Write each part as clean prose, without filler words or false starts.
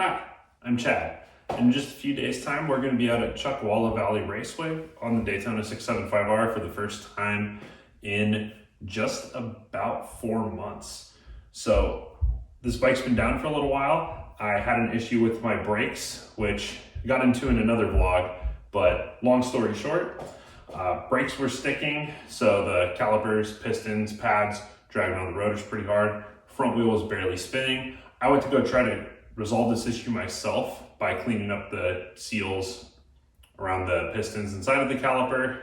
Hi, I'm Chad. In just a few days' time, we're going to be out at Chuckwalla Valley Raceway on the Daytona 675R for the first time in just about 4 months. So this bike's been down for a little while. I had an issue with my brakes, which I got into in another vlog, but long story short, brakes were sticking, so the calipers, pistons, pads dragging on the rotors pretty hard. Front wheel was barely spinning. I went to go try to resolve this issue myself by cleaning up the seals around the pistons inside of the caliper,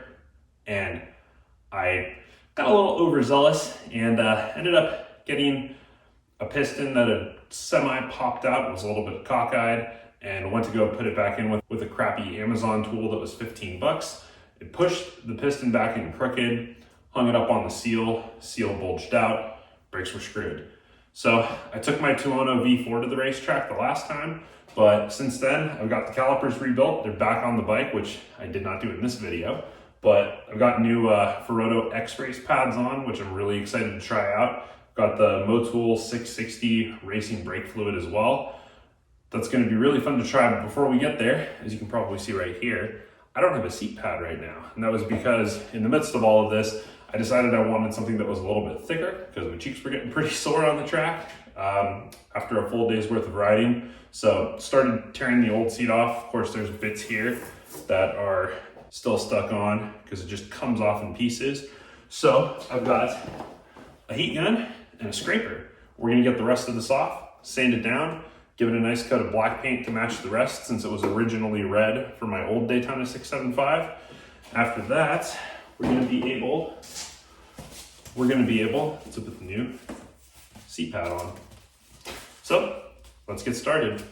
and I got a little overzealous and ended up getting a piston that had semi-popped out. It was a little bit cockeyed, and went to go put it back in with a crappy Amazon tool that was 15 bucks. It pushed the piston back in crooked, hung it up on the seal bulged out, brakes were screwed. So I took my Tuono V4 to the racetrack the last time, but since then I've got the calipers rebuilt. They're back on the bike, which I did not do in this video, but I've got new Ferodo X-Race pads on, which I'm really excited to try out. Got the Motul 660 racing brake fluid as well. That's going to be really fun to try, but before we get there, as you can probably see right here, I don't have a seat pad right now. And that was because in the midst of all of this, I decided I wanted something that was a little bit thicker because my cheeks were getting pretty sore on the track after a full day's worth of riding. So started tearing the old seat off. Of course, there's bits here that are still stuck on because it just comes off in pieces. So I've got a heat gun and a scraper. We're gonna get the rest of this off, sand it down, give it a nice coat of black paint to match the rest since it was originally red for my old Daytona 675. After that, we're gonna be able to put the new seat pad on. So let's get started.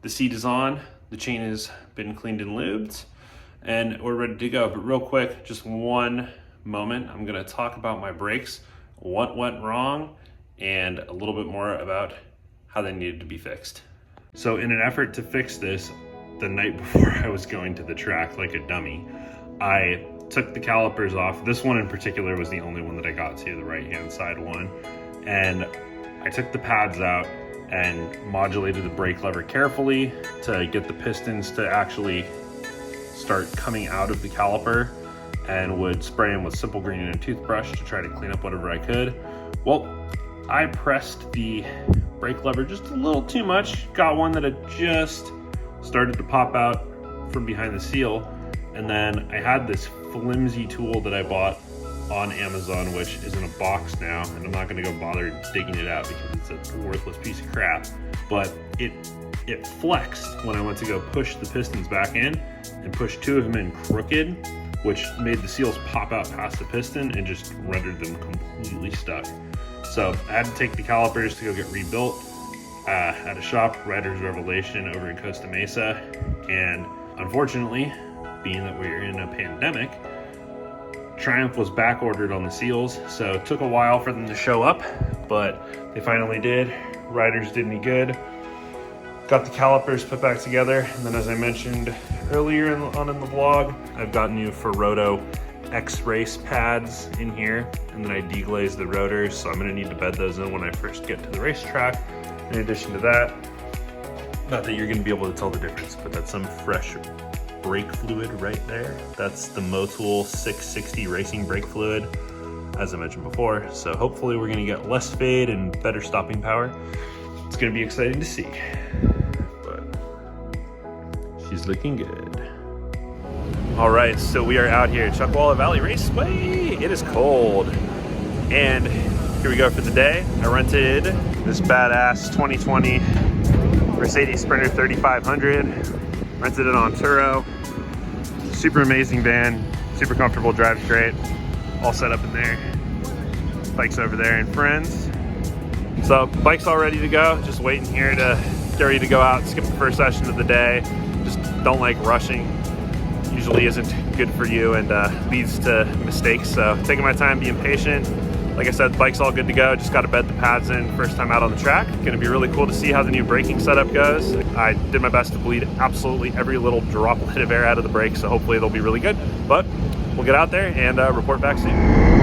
The seat is on, the chain has been cleaned and lubed, and we're ready to go. But real quick, just one moment, I'm gonna talk about my brakes, what went wrong, and a little bit more about how they needed to be fixed. So in an effort to fix this, the night before I was going to the track like a dummy, I took the calipers off. This one in particular was the only one that I got to, the right-hand side one. And I took the pads out and modulated the brake lever carefully to get the pistons to actually start coming out of the caliper, and would spray them with simple green and a toothbrush to try to clean up whatever I could. Well, I pressed the brake lever just a little too much. Got one that had just started to pop out from behind the seal. And then I had this flimsy tool that I bought on Amazon, which is in a box now, and I'm not gonna go bother digging it out because it's a worthless piece of crap. But it flexed when I went to go push the pistons back in and push two of them in crooked, which made the seals pop out past the piston and just rendered them completely stuck. So I had to take the calipers to go get rebuilt at a shop, Rider's Revelation, over in Costa Mesa. And unfortunately, being that we're in a pandemic, Triumph was back ordered on the seals, so it took a while for them to show up, but they finally did. Riders did me good. Got the calipers put back together, and then as I mentioned earlier in the vlog, I've got new Ferroto X-Race pads in here, and then I deglazed the rotors, so I'm gonna need to bed those in when I first get to the racetrack. In addition to that, not that you're gonna be able to tell the difference, but that's some fresh brake fluid right there. That's the Motul 660 racing brake fluid, as I mentioned before. So hopefully we're gonna get less fade and better stopping power. It's gonna be exciting to see, but she's looking good. All right, so we are out here at Chuckwalla Valley Raceway. It is cold, and here we go for the day. I rented this badass 2020 Mercedes Sprinter 3500. Rented it on Tuono. Super amazing van, super comfortable, drives great. All set up in there. Bike's over there and friends. So bike's all ready to go. Just waiting here to get ready to go out, skip the first session of the day. Just don't like rushing. Usually isn't good for you and leads to mistakes. So taking my time, being patient. Like I said, the bike's all good to go. Just got to bed the pads in first time out on the track. Gonna be really cool to see how the new braking setup goes. I did my best to bleed absolutely every little droplet of air out of the brakes, so hopefully it'll be really good. But we'll get out there and report back soon.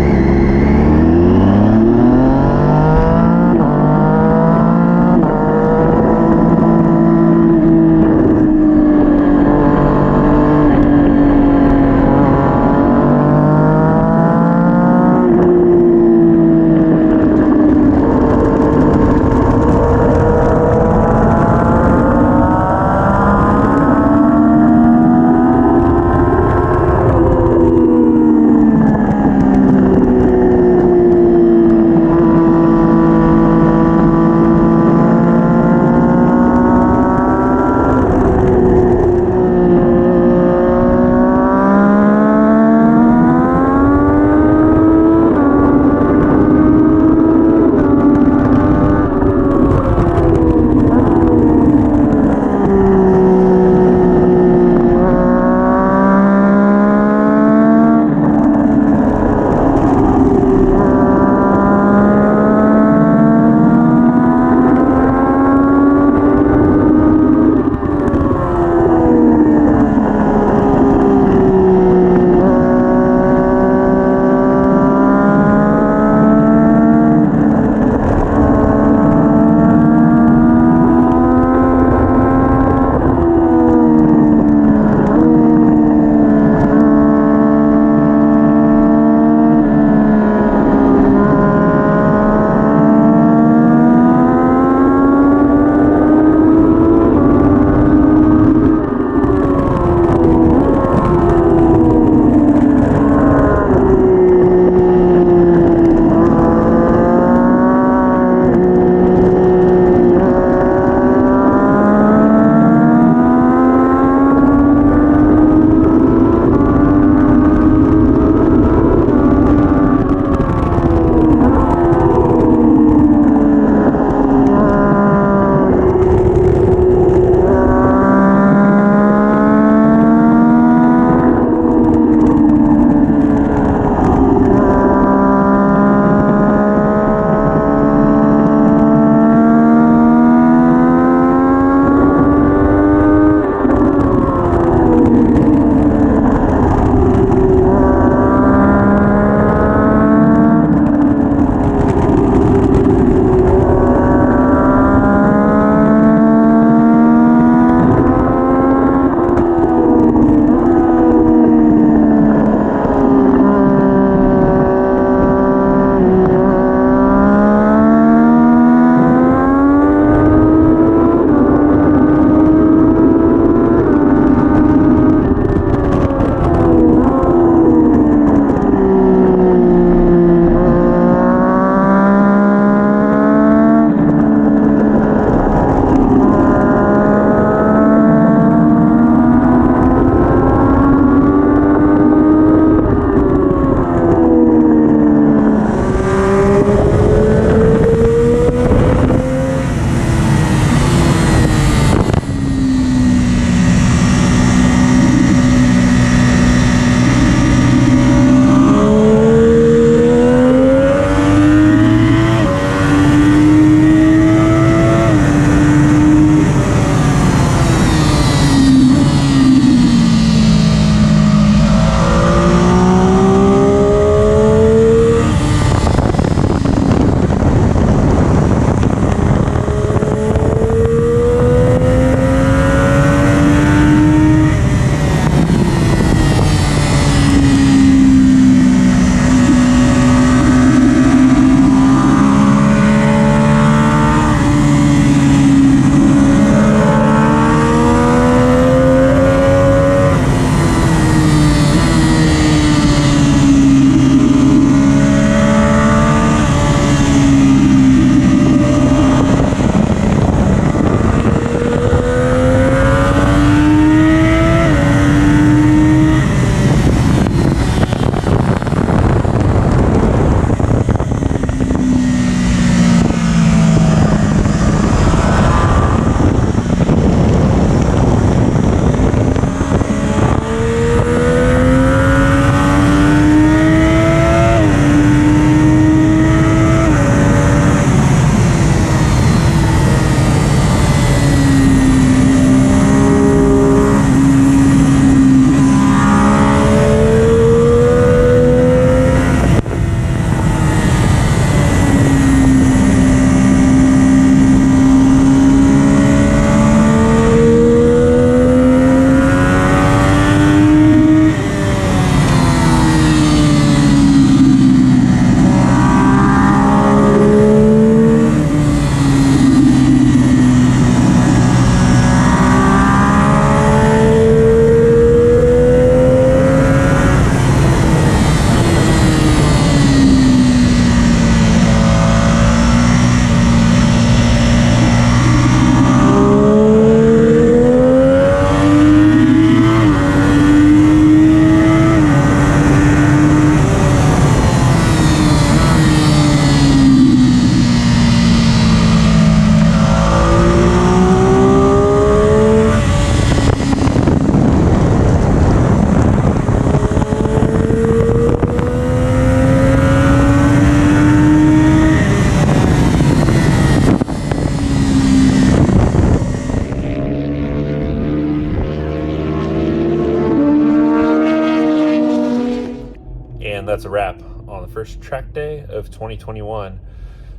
that's a wrap on the first track day of 2021.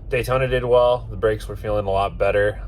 Daytona did well. The brakes were feeling a lot better.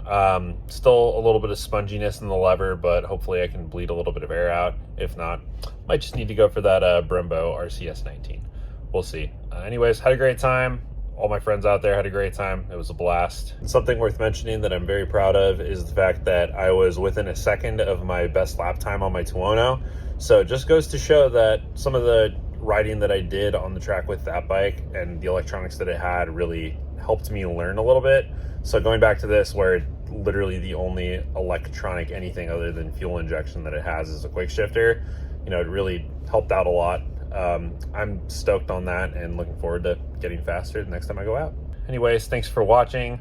Still a little bit of sponginess in the lever, but hopefully I can bleed a little bit of air out. If not, might just need to go for that Brembo RCS 19. We'll see. Anyways, had a great time. All my friends out there had a great time. It was a blast. And something worth mentioning that I'm very proud of is the fact that I was within a second of my best lap time on my Tuono. So it just goes to show that some of the riding that I did on the track with that bike and the electronics that it had really helped me learn a little bit. So going back to this, where literally the only electronic anything other than fuel injection that it has is a quick shifter, you know, it really helped out a lot. I'm stoked on that and looking forward to getting faster the next time I go out. Anyways, thanks for watching.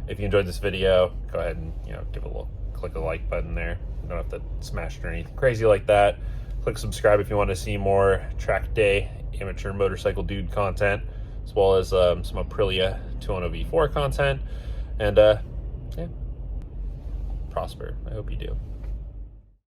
If you enjoyed this video, go ahead and, you know, give it a little click the like button there. You don't have to smash it or anything crazy like that. Click subscribe if you want to see more track day amateur motorcycle dude content, as well as some Aprilia Tuono V4 content. And yeah, prosper. I hope you do.